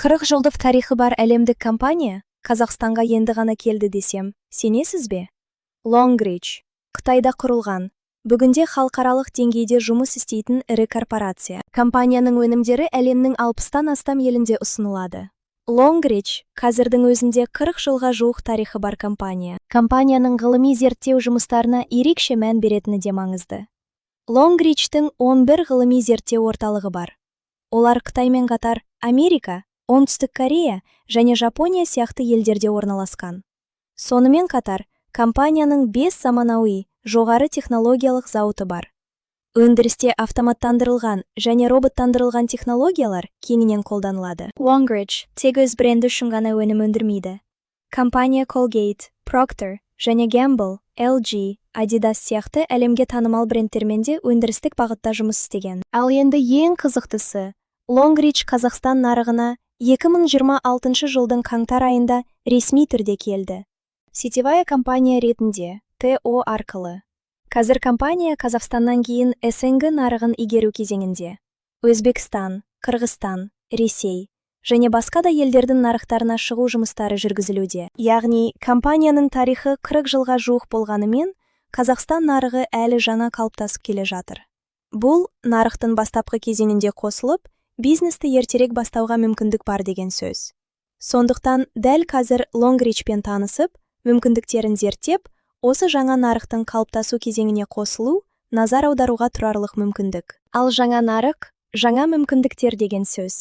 40 жылдық тарихы бар әлемдік компания Қазақстанға енді ғана келді десем, сенесіз бе? Longreach, Қытайда құрылған, бүгінде халықаралық деңгейде жұмыс істейтін ірі корпорация. Компанияның өнімдері әлемнің 60-тан астам елінде ұсынылады. Longreach қазірдің өзінде 40 жылға жуық тарихы бар компания. Компанияның ғылыми зерттеу жұмыстарына ерекше мән беретіні де маңызды. Longreach'тің 11 ғылыми зерттеу орталығы бар. Олар Қытаймен қатар Америка, Оңтүстік Корея және Жапония сияқты елдерде орналасқан. Сонымен қатар, компанияның 5 заманауи, жоғары технологиялық зауыты бар. Өндірісте автоматтандырылған және роботтандырылған технологиялар кеңінен қолданылады. Longreach тек өз бренді үшін ғана өнім өндірмейді. Компания Colgate, Procter және Gamble, LG, Adidas сияқты әлемге танымал брендтермен де өндірістік бағытта жұмыс істеген. Ал енді ең қызықтысы, Longreach Қазақстан нарығына 2026 жылдың қаңтар айында ресми түрде келді. Сетевая компания ретінде, ТО арқылы. Қазір компания Қазақстаннан кейін СНГ нарығын игеру кезеңінде. Өзбекстан, Қырғызстан, Ресей және басқа да елдердің нарықтарына шығу жұмыстары жүргізілуде. Яғни, компанияның тарихы 40 жылға жуық болғанымен, Қазақстан нарығы әлі жаңа қалыптасып келе жатыр. Бұл нарықтың бастапқы кезеңінде қосылып, бизнесті ертерек бастауға мүмкіндік бар деген сөз. Сондықтан, дәл қазір Longreachпен танысып, мүмкіндіктерін зерттеп, осы жаңа нарықтың қалыптасу кезеңіне қосылу, назар аударуға тұрарлық мүмкіндік. Ал жаңа нарық, жаңа мүмкіндіктер деген сөз.